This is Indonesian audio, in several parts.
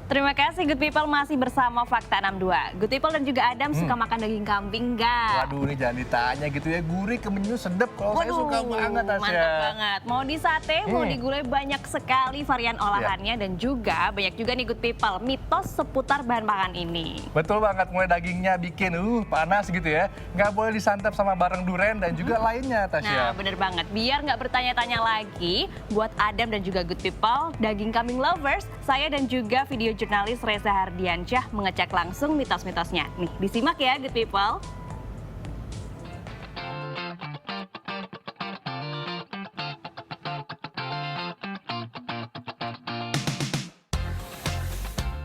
Terima kasih Good People, masih bersama Fakta 62. Good People dan juga Adam suka makan daging kambing nggak? Waduh, ini jangan ditanya gitu ya, gurih, kemenyus, sedap. Kalau saya suka banget, Tasya. Mantap banget. Mau di sate, mau di gulai, banyak sekali varian olahannya. Dan juga banyak juga nih Good People, mitos seputar bahan makan ini. Betul banget, mulai dagingnya bikin panas gitu ya. Nggak boleh disantap sama bareng duren dan juga lainnya, Nah, Tasya. bener banget. Biar nggak bertanya-tanya lagi, buat Adam dan juga Good People, daging kambing lovers, saya dan juga video jurnalis Reza Hardiansyah mengecek langsung mitos-mitosnya. Nih, disimak ya Good People.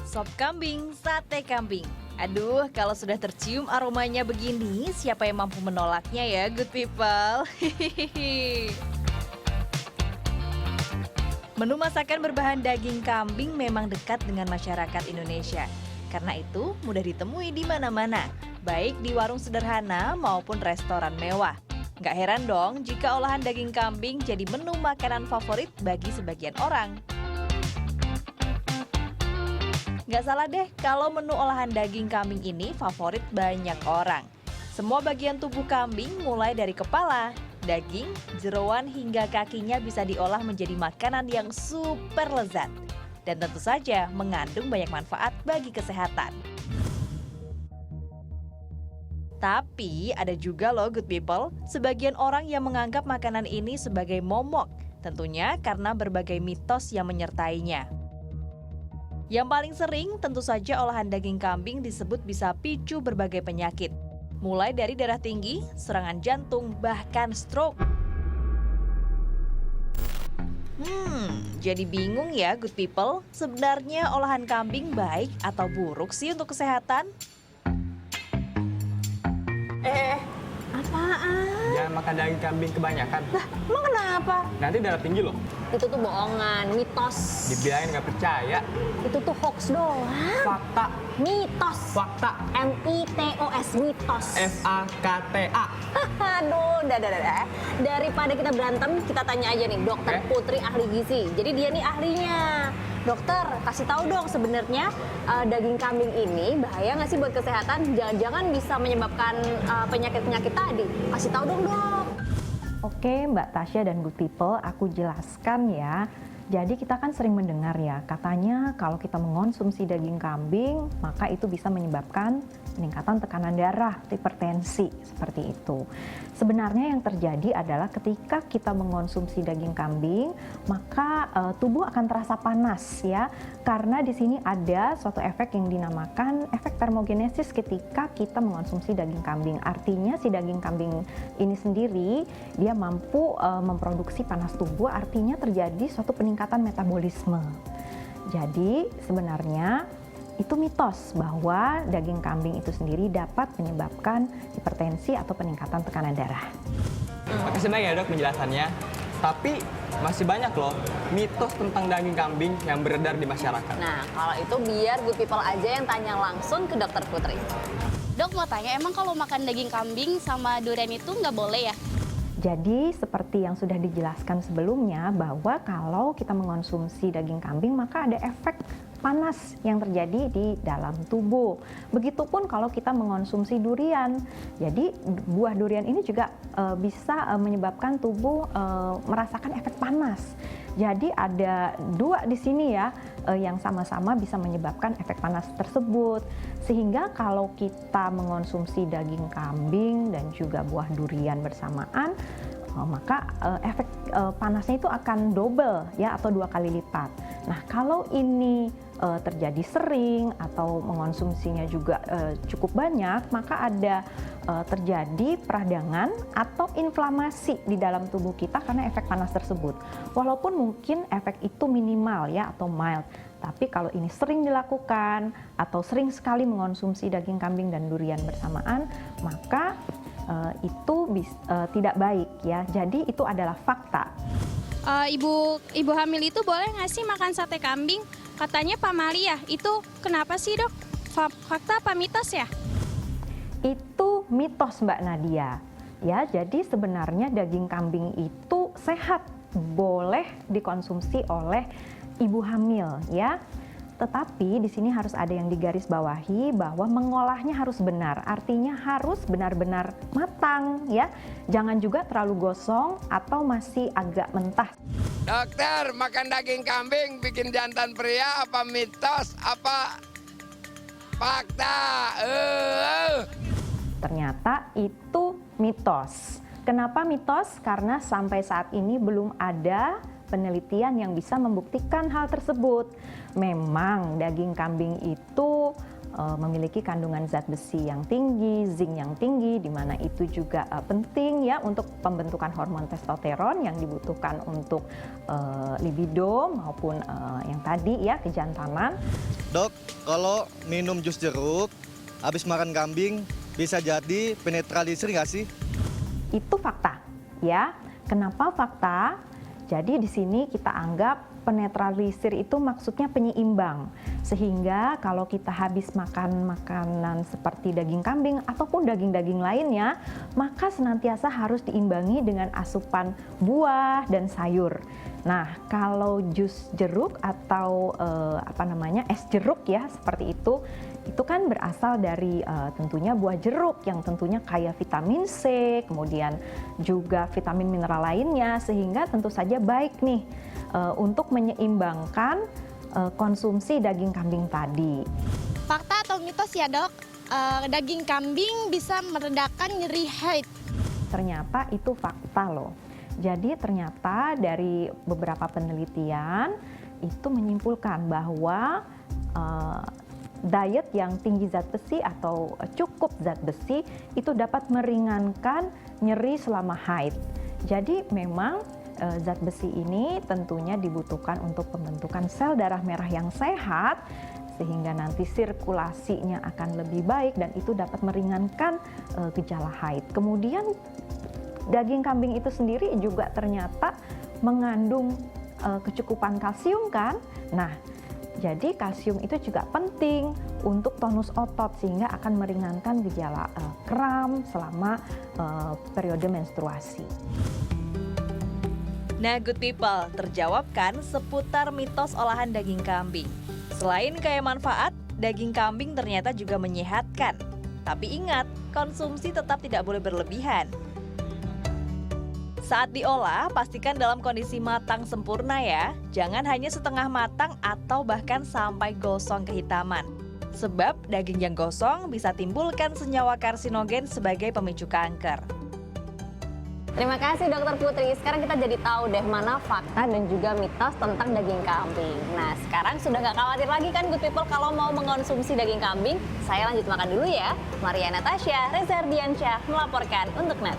Sop kambing, sate kambing. Aduh, kalau sudah tercium aromanya begini, siapa yang mampu menolaknya ya Good People? Menu masakan berbahan daging kambing memang dekat dengan masyarakat Indonesia. Karena itu mudah ditemui di mana-mana, baik di warung sederhana maupun restoran mewah. Nggak heran dong jika olahan daging kambing jadi menu makanan favorit bagi sebagian orang. Nggak salah deh kalau menu olahan daging kambing ini favorit banyak orang. Semua bagian tubuh kambing mulai dari kepala, daging, jeroan hingga kakinya bisa diolah menjadi makanan yang super lezat. Dan tentu saja mengandung banyak manfaat bagi kesehatan. Tapi ada juga loh Good People, sebagian orang yang menganggap makanan ini sebagai momok. Tentunya karena berbagai mitos yang menyertainya. Yang paling sering tentu saja olahan daging kambing disebut bisa picu berbagai penyakit. Mulai dari darah tinggi, serangan jantung, bahkan stroke. Jadi bingung ya Good People, sebenarnya olahan kambing baik atau buruk sih untuk kesehatan? Apaan? Jangan makan daging kambing kebanyakan. Lah, emang kenapa? Nanti darah tinggi loh. Itu tuh bohongan, mitos. Dibilangin nggak percaya. Itu tuh hoax doang. Fakta. Mitos. Fakta. MITOS, mitos. FAKTA. Aduh, udah. Daripada kita berantem, kita tanya aja nih, Dokter Putri ahli gizi. Jadi dia nih ahlinya. Dokter, kasih tahu dong sebenarnya daging kambing ini bahaya nggak sih buat kesehatan? Jangan-jangan bisa menyebabkan penyakit-penyakit tadi. Kasih tahu dong, Dok. Oke, Mbak Tasya dan Good People, aku jelaskan ya. Jadi kita kan sering mendengar ya, katanya kalau kita mengonsumsi daging kambing, maka itu bisa menyebabkan peningkatan tekanan darah, hipertensi, seperti itu. Sebenarnya yang terjadi adalah ketika kita mengonsumsi daging kambing, maka tubuh akan terasa panas ya, karena di sini ada suatu efek yang dinamakan efek termogenesis ketika kita mengonsumsi daging kambing. Artinya si daging kambing ini sendiri, dia mampu memproduksi panas tubuh, artinya terjadi suatu peningkatan metabolisme. Jadi sebenarnya itu mitos bahwa daging kambing itu sendiri dapat menyebabkan hipertensi atau peningkatan tekanan darah. Makasih banyak ya dok penjelasannya. Tapi masih banyak loh mitos tentang daging kambing yang beredar di masyarakat. Nah, kalau itu biar Good People aja yang tanya langsung ke Dokter Putri. Dok mau tanya, emang kalau makan daging kambing sama durian itu nggak boleh ya? Jadi seperti yang sudah dijelaskan sebelumnya bahwa kalau kita mengonsumsi daging kambing maka ada efek panas yang terjadi di dalam tubuh. Begitupun kalau kita mengonsumsi durian. Jadi buah durian ini juga bisa menyebabkan tubuh merasakan efek panas. Jadi ada dua di sini ya yang sama-sama bisa menyebabkan efek panas tersebut. Sehingga kalau kita mengonsumsi daging kambing dan juga buah durian bersamaan, maka efek panasnya itu akan double ya atau 2 kali lipat. Nah, kalau ini terjadi sering atau mengonsumsinya juga cukup banyak, maka ada terjadi peradangan atau inflamasi di dalam tubuh kita karena efek panas tersebut. Walaupun mungkin efek itu minimal ya atau mild, tapi kalau ini sering dilakukan atau sering sekali mengonsumsi daging kambing dan durian bersamaan, maka itu tidak baik ya. Jadi itu adalah fakta. Ibu hamil itu boleh nggak sih makan sate kambing? Katanya pamali ya, itu kenapa sih dok? Fakta apa mitos ya? Itu mitos Mbak Nadia. Ya, jadi sebenarnya daging kambing itu sehat, boleh dikonsumsi oleh ibu hamil ya. Tetapi di sini harus ada yang digarisbawahi bahwa mengolahnya harus benar, artinya harus benar-benar matang ya. Jangan juga terlalu gosong atau masih agak mentah. Dokter, makan daging kambing bikin jantan pria apa mitos apa fakta? Ternyata itu mitos. Kenapa mitos? Karena sampai saat ini belum ada penelitian yang bisa membuktikan hal tersebut. Memang daging kambing itu memiliki kandungan zat besi yang tinggi, zinc yang tinggi, di mana itu juga penting ya untuk pembentukan hormon testosteron yang dibutuhkan untuk libido maupun yang tadi ya kejantanan. Dok, kalau minum jus jeruk habis makan kambing bisa jadi penetralisir nggak sih? Itu fakta ya. Kenapa fakta? Jadi di sini kita anggap penetralisir itu maksudnya penyeimbang. Sehingga kalau kita habis makan makanan seperti daging kambing ataupun daging-daging lainnya, maka senantiasa harus diimbangi dengan asupan buah dan sayur. Nah, kalau jus jeruk atau es jeruk ya seperti itu kan berasal dari tentunya buah jeruk yang tentunya kaya vitamin C, kemudian juga vitamin mineral lainnya, sehingga tentu saja baik nih untuk menyeimbangkan konsumsi daging kambing tadi. Fakta atau mitos ya dok, daging kambing bisa meredakan nyeri haid. Ternyata itu fakta loh. Jadi ternyata dari beberapa penelitian itu menyimpulkan bahwa diet yang tinggi zat besi atau cukup zat besi itu dapat meringankan nyeri selama haid. Jadi memang zat besi ini tentunya dibutuhkan untuk pembentukan sel darah merah yang sehat sehingga nanti sirkulasinya akan lebih baik dan itu dapat meringankan gejala haid. Kemudian daging kambing itu sendiri juga ternyata mengandung kecukupan kalsium kan. Nah, jadi kalsium itu juga penting untuk tonus otot sehingga akan meringankan gejala kram selama periode menstruasi. Nah, good people, terjawabkan seputar mitos olahan daging kambing. Selain kaya manfaat, daging kambing ternyata juga menyehatkan. Tapi ingat, konsumsi tetap tidak boleh berlebihan. Saat diolah, pastikan dalam kondisi matang sempurna ya. Jangan hanya setengah matang atau bahkan sampai gosong kehitaman. Sebab daging yang gosong bisa timbulkan senyawa karsinogen sebagai pemicu kanker. Terima kasih Dokter Putri. Sekarang kita jadi tahu deh mana fakta dan juga mitos tentang daging kambing. Nah, sekarang sudah nggak khawatir lagi kan good people kalau mau mengkonsumsi daging kambing. Saya lanjut makan dulu ya. Maria Natasha, Reza Ardiansyah melaporkan untuk NET.